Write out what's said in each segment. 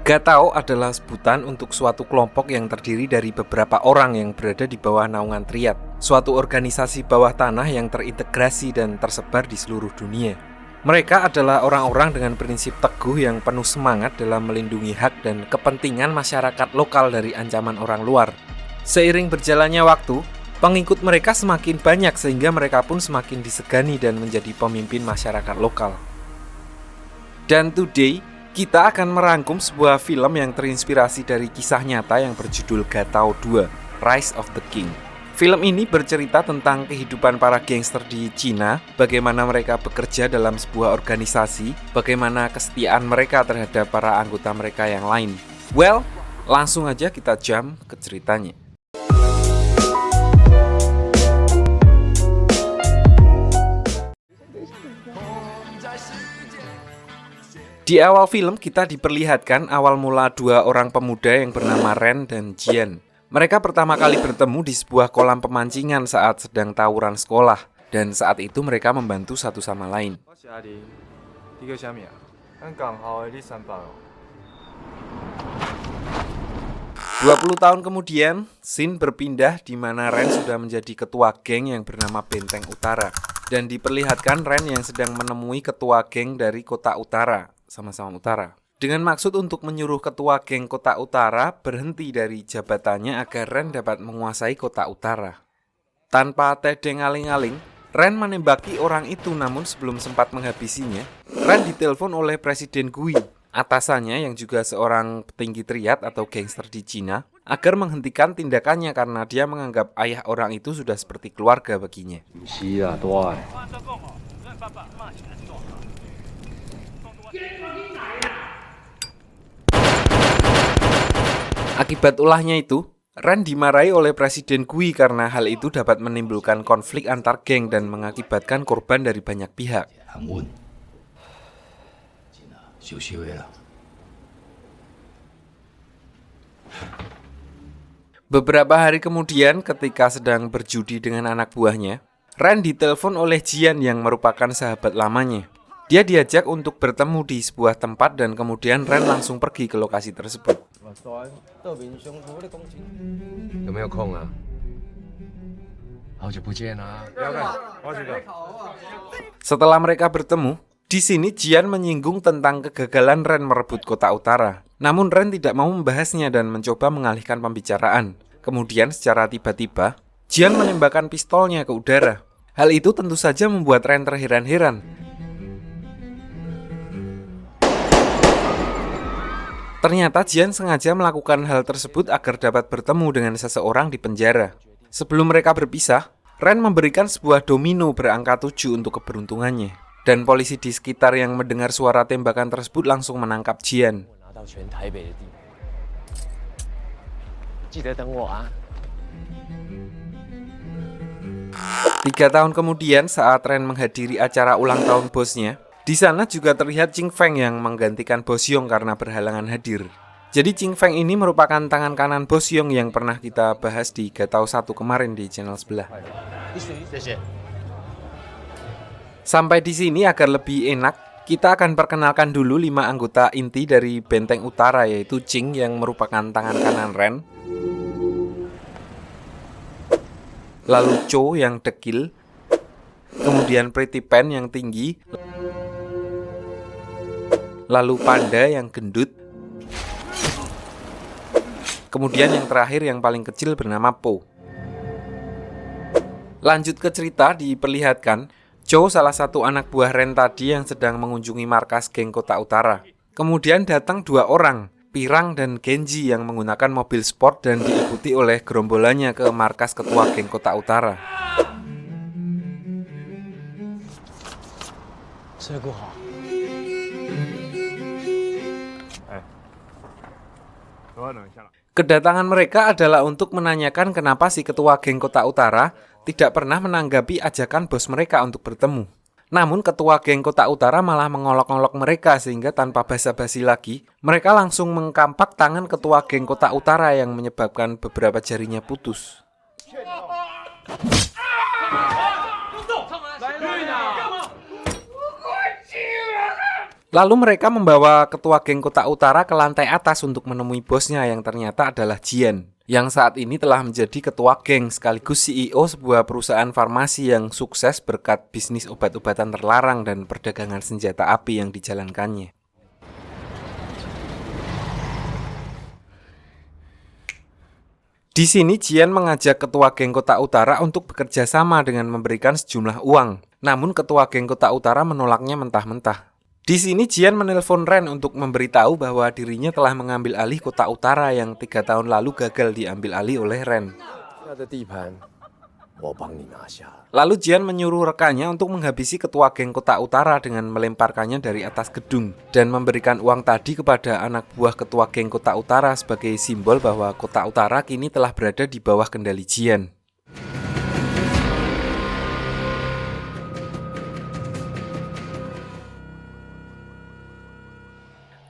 Gatao adalah sebutan untuk suatu kelompok yang terdiri dari beberapa orang yang berada di bawah naungan Triad, suatu organisasi bawah tanah yang terintegrasi dan tersebar di seluruh dunia. Mereka adalah orang-orang dengan prinsip teguh yang penuh semangat dalam melindungi hak dan kepentingan masyarakat lokal dari ancaman orang luar. Seiring berjalannya waktu, pengikut mereka semakin banyak sehingga mereka pun semakin disegani dan menjadi pemimpin masyarakat lokal. Dan today, kita akan merangkum sebuah film yang terinspirasi dari kisah nyata yang berjudul Gatao 2, Rise of the King. Film ini bercerita tentang kehidupan para gangster di Cina, bagaimana mereka bekerja dalam sebuah organisasi, bagaimana kesetiaan mereka terhadap para anggota mereka yang lain. Well, langsung aja kita jump ke ceritanya. Di awal film kita diperlihatkan awal mula dua orang pemuda yang bernama Ren dan Jian. Mereka pertama kali bertemu di sebuah kolam pemancingan saat sedang tawuran sekolah, dan saat itu mereka membantu satu sama lain. 20 tahun kemudian, scene berpindah di mana Ren sudah menjadi ketua geng yang bernama Benteng Utara, dan diperlihatkan Ren yang sedang menemui ketua geng dari Kota Utara, sama-sama Utara, dengan maksud untuk menyuruh ketua geng Kota Utara berhenti dari jabatannya agar Ren dapat menguasai Kota Utara. Tanpa tedeng aling-aling, Ren menembaki orang itu, namun sebelum sempat menghabisinya, Ren ditelepon oleh Presiden Gui, atasannya yang juga seorang petinggi Triad atau gangster di Cina, agar menghentikan tindakannya karena dia menganggap ayah orang itu sudah seperti keluarga baginya. Akibat ulahnya itu, Ren dimarahi oleh Presiden Gui karena hal itu dapat menimbulkan konflik antar geng dan mengakibatkan korban dari banyak pihak. Beberapa hari kemudian, ketika sedang berjudi dengan anak buahnya, Ren ditelepon oleh Jian yang merupakan sahabat lamanya. Dia diajak untuk bertemu di sebuah tempat dan kemudian Ren langsung pergi ke lokasi tersebut. Setelah mereka bertemu, di sini Jian menyinggung tentang kegagalan Ren merebut Kota Utara. Namun Ren tidak mau membahasnya dan mencoba mengalihkan pembicaraan. Kemudian secara tiba-tiba, Jian menembakkan pistolnya ke udara. Hal itu tentu saja membuat Ren terheran-heran. Ternyata Jian sengaja melakukan hal tersebut agar dapat bertemu dengan seseorang di penjara. Sebelum mereka berpisah, Ren memberikan sebuah domino berangka 7 untuk keberuntungannya. Dan polisi di sekitar yang mendengar suara tembakan tersebut langsung menangkap Jian. 3 tahun kemudian, saat Ren menghadiri acara ulang tahun bosnya, di sana juga terlihat Ching Feng yang menggantikan Bos Yong karena berhalangan hadir. Jadi Ching Feng ini merupakan tangan kanan Bos Yong yang pernah kita bahas di Gatao 1 kemarin di channel sebelah. Sampai di sini agar lebih enak, kita akan perkenalkan dulu 5 anggota inti dari Benteng Utara, yaitu Ching yang merupakan tangan kanan Ren, lalu Cho yang dekil, kemudian Pretty Pen yang tinggi, lalu Panda yang gendut, kemudian yang terakhir yang paling kecil bernama Po. Lanjut ke cerita, diperlihatkan Cho salah satu anak buah Ren tadi yang sedang mengunjungi markas geng Kota Utara. Kemudian datang 2 orang, Pirang dan Genji yang menggunakan mobil sport dan diikuti oleh gerombolannya ke markas ketua geng Kota Utara. Kedatangan mereka adalah untuk menanyakan kenapa si ketua geng Kota Utara tidak pernah menanggapi ajakan bos mereka untuk bertemu. Namun ketua geng Kota Utara malah mengolok-olok mereka sehingga tanpa basa-basi lagi, mereka langsung mengkampak tangan ketua geng Kota Utara yang menyebabkan beberapa jarinya putus. Lalu mereka membawa ketua geng Kota Utara ke lantai atas untuk menemui bosnya yang ternyata adalah Jian, yang saat ini telah menjadi ketua geng sekaligus CEO sebuah perusahaan farmasi yang sukses berkat bisnis obat-obatan terlarang dan perdagangan senjata api yang dijalankannya. Di sini Jian mengajak ketua geng Kota Utara untuk bekerja sama dengan memberikan sejumlah uang. Namun ketua geng Kota Utara menolaknya mentah-mentah. Di sini Jian menelpon Ren untuk memberitahu bahwa dirinya telah mengambil alih Kota Utara yang 3 tahun lalu gagal diambil alih oleh Ren. Lalu Jian menyuruh rekannya untuk menghabisi ketua geng Kota Utara dengan melemparkannya dari atas gedung dan memberikan uang tadi kepada anak buah ketua geng Kota Utara sebagai simbol bahwa Kota Utara kini telah berada di bawah kendali Jian.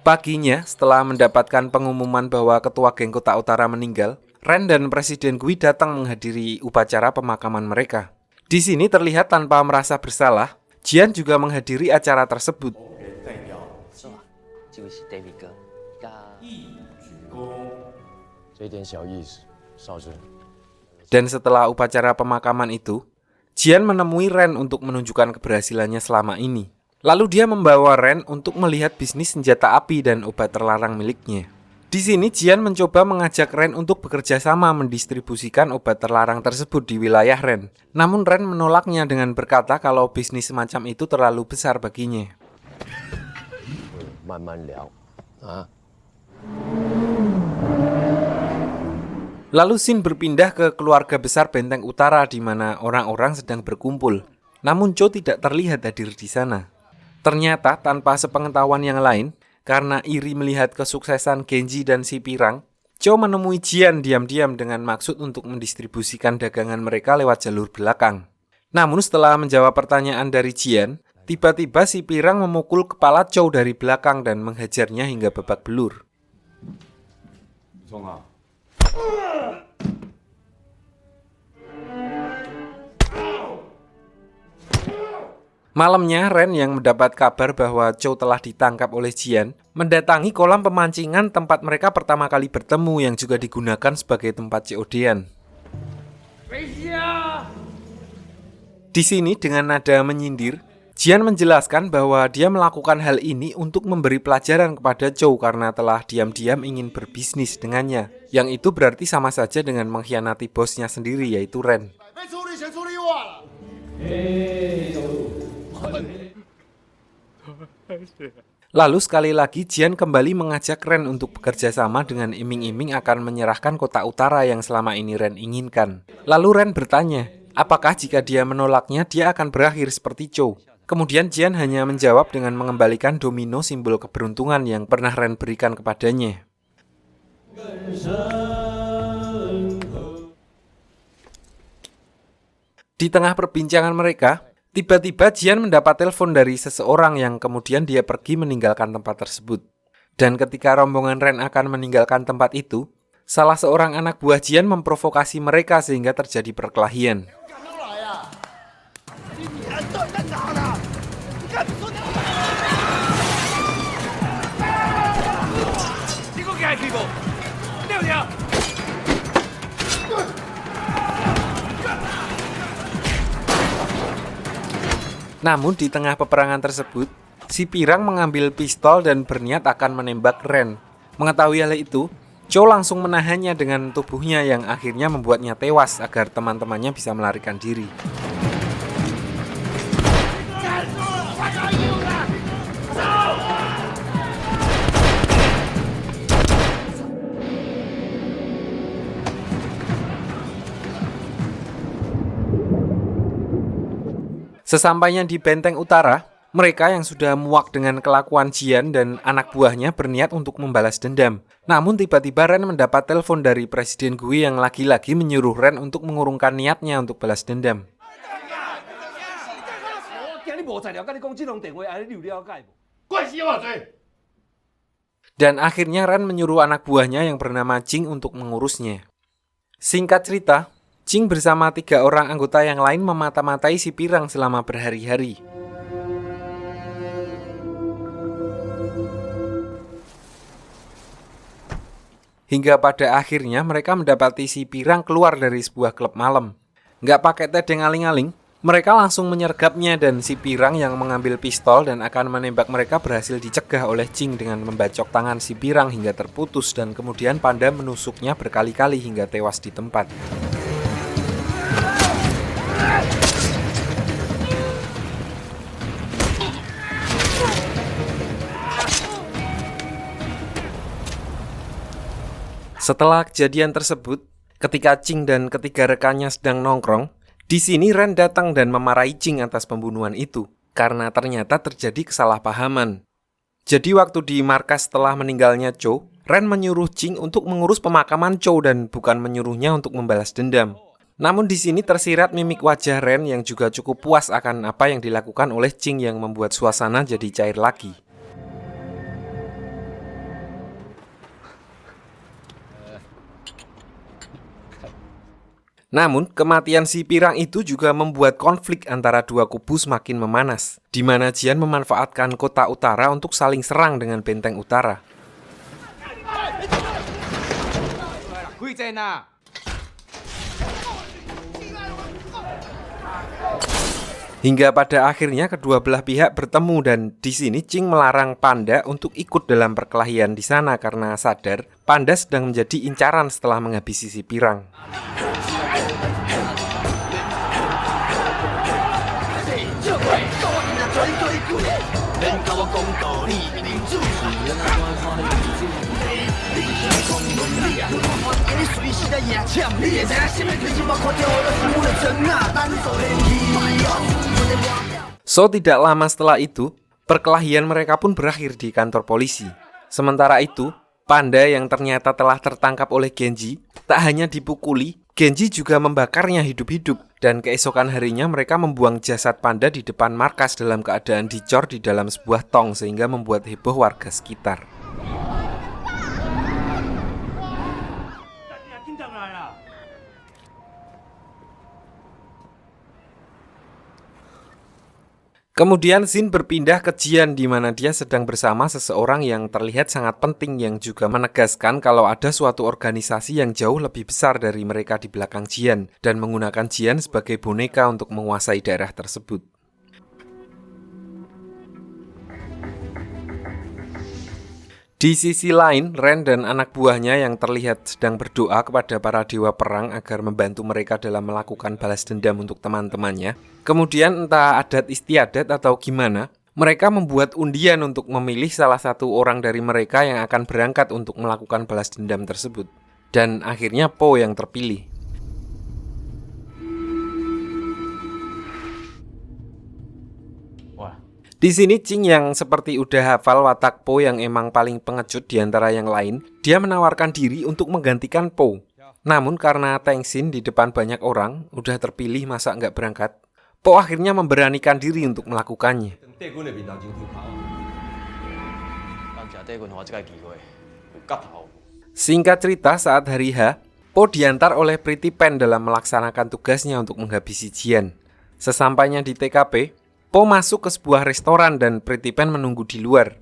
Paginya, setelah mendapatkan pengumuman bahwa ketua geng Kota Utara meninggal, Ren dan Presiden Gui datang menghadiri upacara pemakaman mereka. Di sini terlihat tanpa merasa bersalah, Jian juga menghadiri acara tersebut. Dan setelah upacara pemakaman itu, Jian menemui Ren untuk menunjukkan keberhasilannya selama ini. Lalu dia membawa Ren untuk melihat bisnis senjata api dan obat terlarang miliknya. Di sini Jian mencoba mengajak Ren untuk bekerja sama mendistribusikan obat terlarang tersebut di wilayah Ren. Namun Ren menolaknya dengan berkata kalau bisnis semacam itu terlalu besar baginya. Lalu scene berpindah ke keluarga besar Benteng Utara di mana orang-orang sedang berkumpul. Namun Cho tidak terlihat hadir di sana. Ternyata tanpa sepengetahuan yang lain, karena iri melihat kesuksesan Genji dan si Pirang, Cho menemui Jian diam-diam dengan maksud untuk mendistribusikan dagangan mereka lewat jalur belakang. Namun setelah menjawab pertanyaan dari Jian, tiba-tiba si Pirang memukul kepala Cho dari belakang dan menghajarnya hingga babak belur. Malamnya, Ren yang mendapat kabar bahwa Cho telah ditangkap oleh Jian, mendatangi kolam pemancingan tempat mereka pertama kali bertemu yang juga digunakan sebagai tempat COD-an. Di sini dengan nada menyindir, Jian menjelaskan bahwa dia melakukan hal ini untuk memberi pelajaran kepada Cho karena telah diam-diam ingin berbisnis dengannya, yang itu berarti sama saja dengan mengkhianati bosnya sendiri yaitu Ren. Lalu sekali lagi Jian kembali mengajak Ren untuk bekerja sama dengan iming-iming akan menyerahkan Kota Utara yang selama ini Ren inginkan. Lalu Ren bertanya, apakah jika dia menolaknya dia akan berakhir seperti Cho? Kemudian Jian hanya menjawab dengan mengembalikan domino simbol keberuntungan yang pernah Ren berikan kepadanya. Di tengah perbincangan mereka, tiba-tiba Jian mendapat telepon dari seseorang yang kemudian dia pergi meninggalkan tempat tersebut. Dan ketika rombongan Ren akan meninggalkan tempat itu, salah seorang anak buah Jian memprovokasi mereka sehingga terjadi perkelahian. Namun di tengah peperangan tersebut, si Pirang mengambil pistol dan berniat akan menembak Ren. Mengetahui hal itu, Cho langsung menahannya dengan tubuhnya yang akhirnya membuatnya tewas agar teman-temannya bisa melarikan diri. Sesampainya di Benteng Utara, mereka yang sudah muak dengan kelakuan Jian dan anak buahnya berniat untuk membalas dendam. Namun tiba-tiba Ren mendapat telepon dari Presiden Gui yang lagi-lagi menyuruh Ren untuk mengurungkan niatnya untuk balas dendam. Dan akhirnya Ren menyuruh anak buahnya yang bernama Jing untuk mengurusnya. Singkat cerita, Jing bersama 3 orang anggota yang lain memata-matai si Pirang selama berhari-hari. Hingga pada akhirnya mereka mendapati si Pirang keluar dari sebuah klub malam. Nggak pakai tedeng aling-aling, mereka langsung menyergapnya dan si Pirang yang mengambil pistol dan akan menembak mereka berhasil dicegah oleh Ching dengan membacok tangan si Pirang hingga terputus dan kemudian Panda menusuknya berkali-kali hingga tewas di tempat. Setelah kejadian tersebut, ketika Ching dan ketiga rekannya sedang nongkrong, di sini Ren datang dan memarahi Ching atas pembunuhan itu, karena ternyata terjadi kesalahpahaman. Jadi waktu di markas setelah meninggalnya Cho, Ren menyuruh Ching untuk mengurus pemakaman Cho dan bukan menyuruhnya untuk membalas dendam. Namun di sini tersirat mimik wajah Ren yang juga cukup puas akan apa yang dilakukan oleh Ching yang membuat suasana jadi cair lagi. Namun, kematian si Pirang itu juga membuat konflik antara dua kubu semakin memanas, di mana Jian memanfaatkan kota utara untuk saling serang dengan benteng utara. Hingga pada akhirnya kedua belah pihak bertemu dan di sini Ching melarang Panda untuk ikut dalam perkelahian di sana karena sadar Panda sedang menjadi incaran setelah menghabisi si Pirang. So tidak lama setelah itu, perkelahian mereka pun berakhir di kantor polisi. Sementara itu, Panda yang ternyata telah tertangkap oleh Genji, tak hanya dipukuli, Genji juga membakarnya hidup-hidup. Dan keesokan harinya mereka membuang jasad Panda di depan markas dalam keadaan dicor di dalam sebuah tong sehingga membuat heboh warga sekitar. Kemudian Zin berpindah ke Jian di mana dia sedang bersama seseorang yang terlihat sangat penting yang juga menegaskan kalau ada suatu organisasi yang jauh lebih besar dari mereka di belakang Jian dan menggunakan Jian sebagai boneka untuk menguasai daerah tersebut. Di sisi lain, Ren dan anak buahnya yang terlihat sedang berdoa kepada para dewa perang agar membantu mereka dalam melakukan balas dendam untuk teman-temannya. Kemudian entah adat istiadat atau gimana, mereka membuat undian untuk memilih salah satu orang dari mereka yang akan berangkat untuk melakukan balas dendam tersebut. Dan akhirnya Po yang terpilih. Di sini Ching yang seperti udah hafal watak Po yang emang paling pengecut di antara yang lain, dia menawarkan diri untuk menggantikan Po. Namun karena Tengsin di depan banyak orang, udah terpilih masa nggak berangkat, Po akhirnya memberanikan diri untuk melakukannya. Singkat cerita, saat hari H, Po diantar oleh Pretty Pen dalam melaksanakan tugasnya untuk menghabisi Jian. Sesampainya di TKP, Po masuk ke sebuah restoran dan Pretty Pen menunggu di luar.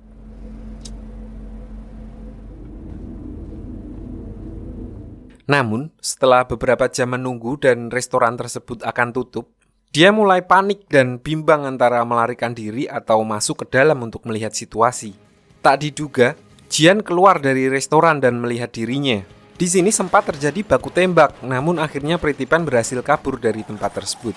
Namun, setelah beberapa jam menunggu dan restoran tersebut akan tutup, dia mulai panik dan bimbang antara melarikan diri atau masuk ke dalam untuk melihat situasi. Tak diduga, Jian keluar dari restoran dan melihat dirinya. Di sini sempat terjadi baku tembak, namun akhirnya Pretty Pen berhasil kabur dari tempat tersebut.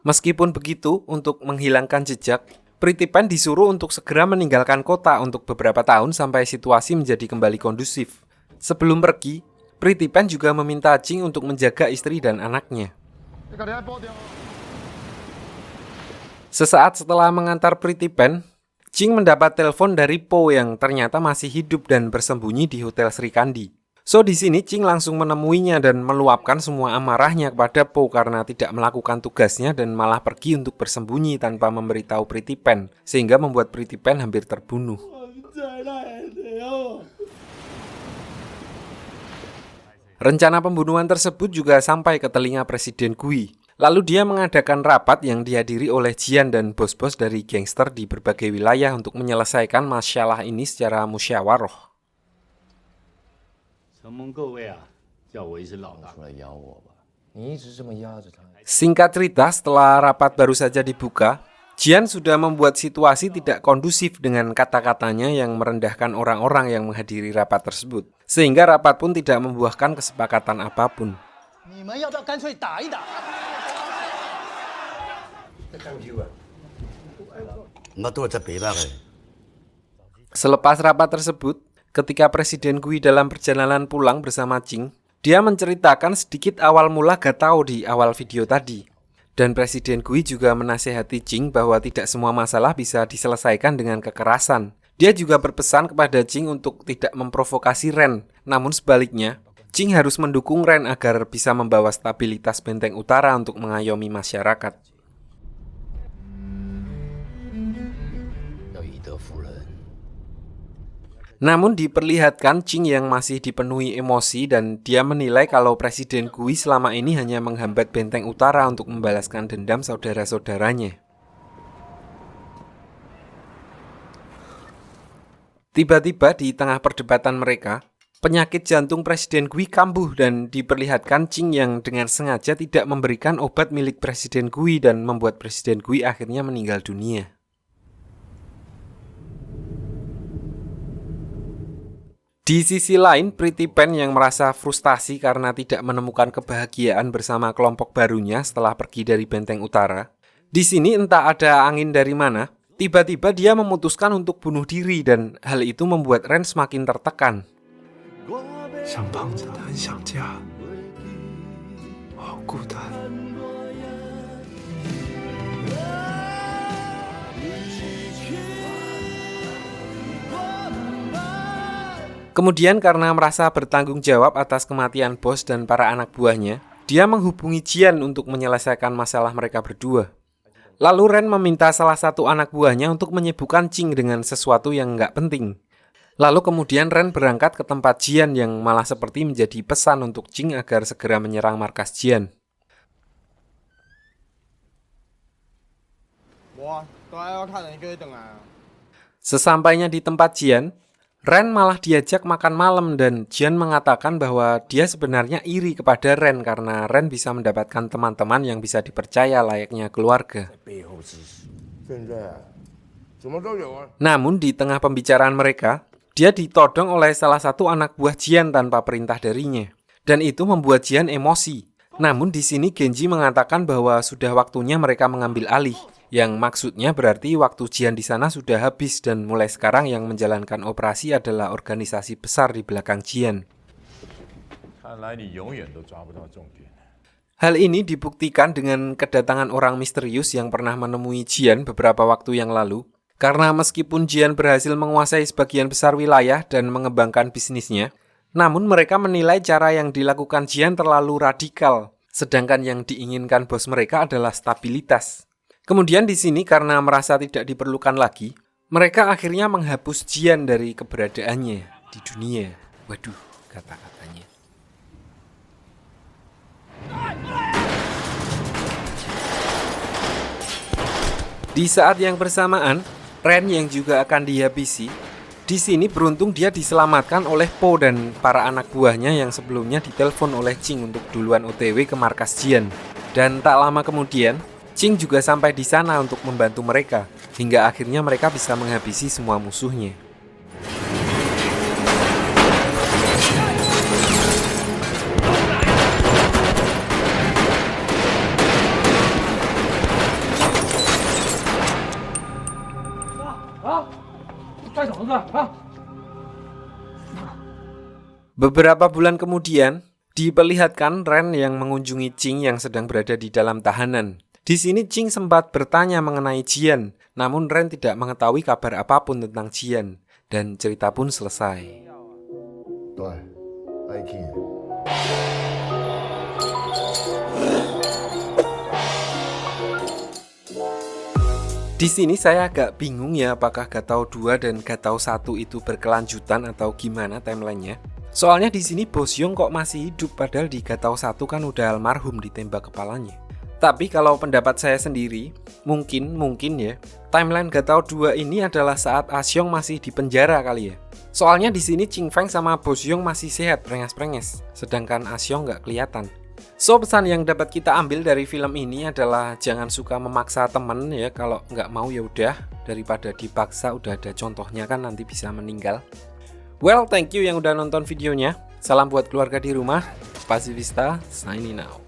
Meskipun begitu, untuk menghilangkan jejak, Pretty Pen disuruh untuk segera meninggalkan kota untuk beberapa tahun sampai situasi menjadi kembali kondusif. Sebelum pergi, Pretty Pen juga meminta Ching untuk menjaga istri dan anaknya. Sesaat setelah mengantar Pretty Pen, Ching mendapat telepon dari Po yang ternyata masih hidup dan bersembunyi di Hotel Sri Kandi. So di sini Ching langsung menemuinya dan meluapkan semua amarahnya kepada Po karena tidak melakukan tugasnya dan malah pergi untuk bersembunyi tanpa memberitahu Pretty Pen, sehingga membuat Pretty Pen hampir terbunuh. Rencana pembunuhan tersebut juga sampai ke telinga Presiden Gui. Lalu dia mengadakan rapat yang dihadiri oleh Jian dan bos-bos dari gangster di berbagai wilayah untuk menyelesaikan masalah ini secara musyawarah. Singkat cerita, setelah rapat baru saja dibuka, Jian sudah membuat situasi tidak kondusif dengan kata-katanya yang merendahkan orang-orang yang menghadiri rapat tersebut. Sehingga rapat pun tidak membuahkan kesepakatan apapun. Selepas rapat tersebut, ketika Presiden Gui dalam perjalanan pulang bersama Qing, dia menceritakan sedikit awal mula Gatao di awal video tadi. Dan Presiden Gui juga menasihati Qing bahwa tidak semua masalah bisa diselesaikan dengan kekerasan. Dia juga berpesan kepada Qing untuk tidak memprovokasi Ren, namun sebaliknya, Qing harus mendukung Ren agar bisa membawa stabilitas Benteng Utara untuk mengayomi masyarakat. Namun diperlihatkan Qing yang masih dipenuhi emosi dan dia menilai kalau Presiden Gui selama ini hanya menghambat Benteng Utara untuk membalaskan dendam saudara-saudaranya. Tiba-tiba di tengah perdebatan mereka, penyakit jantung Presiden Gui kambuh dan diperlihatkan Qing yang dengan sengaja tidak memberikan obat milik Presiden Gui dan membuat Presiden Gui akhirnya meninggal dunia. Di sisi lain, Pretty Pen yang merasa frustasi karena tidak menemukan kebahagiaan bersama kelompok barunya setelah pergi dari Benteng Utara. Di sini entah ada angin dari mana, tiba-tiba dia memutuskan untuk bunuh diri dan hal itu membuat Ren semakin tertekan. Kemudian karena merasa bertanggung jawab atas kematian bos dan para anak buahnya, dia menghubungi Jian untuk menyelesaikan masalah mereka berdua. Lalu Ren meminta salah satu anak buahnya untuk menyibukkan Qing dengan sesuatu yang nggak penting. Lalu kemudian Ren berangkat ke tempat Jian yang malah seperti menjadi pesan untuk Qing agar segera menyerang markas Jian. Sesampainya di tempat Jian, Ren malah diajak makan malam dan Jian mengatakan bahwa dia sebenarnya iri kepada Ren karena Ren bisa mendapatkan teman-teman yang bisa dipercaya layaknya keluarga. Namun di tengah pembicaraan mereka, dia ditodong oleh salah satu anak buah Jian tanpa perintah darinya. Dan itu membuat Jian emosi. Namun di sini Genji mengatakan bahwa sudah waktunya mereka mengambil alih. Yang maksudnya berarti waktu Jian di sana sudah habis dan mulai sekarang yang menjalankan operasi adalah organisasi besar di belakang Jian. Hal ini dibuktikan dengan kedatangan orang misterius yang pernah menemui Jian beberapa waktu yang lalu. Karena meskipun Jian berhasil menguasai sebagian besar wilayah dan mengembangkan bisnisnya, namun mereka menilai cara yang dilakukan Jian terlalu radikal, sedangkan yang diinginkan bos mereka adalah stabilitas. Kemudian di sini karena merasa tidak diperlukan lagi, mereka akhirnya menghapus Jian dari keberadaannya di dunia. Waduh, kata-katanya. Di saat yang bersamaan, Ren yang juga akan dihabisi, di sini beruntung dia diselamatkan oleh Po dan para anak buahnya yang sebelumnya ditelepon oleh Qing untuk duluan OTW ke markas Jian. Dan tak lama kemudian, Qing juga sampai di sana untuk membantu mereka, hingga akhirnya mereka bisa menghabisi semua musuhnya. Beberapa bulan kemudian, diperlihatkan Ren yang mengunjungi Qing yang sedang berada di dalam tahanan. Di sini Qing sempat bertanya mengenai Jian, namun Ren tidak mengetahui kabar apapun tentang Jian, dan cerita pun selesai. Di sini saya agak bingung ya apakah Gatao 2 dan Gatao 1 itu berkelanjutan atau gimana timelinenya. Soalnya di sini Bosyong kok masih hidup padahal di Gatao 1 kan udah almarhum ditembak kepalanya. Tapi kalau pendapat saya sendiri, mungkin ya, timeline Gatao 2 ini adalah saat Ah Xiong masih di penjara kali ya. Soalnya di sini Ching Feng sama Bo Xiong masih sehat, prengas-prenges, sedangkan Ah Xiong nggak kelihatan. So, pesan yang dapat kita ambil dari film ini adalah jangan suka memaksa temen ya. Kalau nggak mau ya udah, daripada dipaksa udah ada contohnya kan nanti bisa meninggal. Well, thank you yang udah nonton videonya. Salam buat keluarga di rumah. Pacifista, signing out.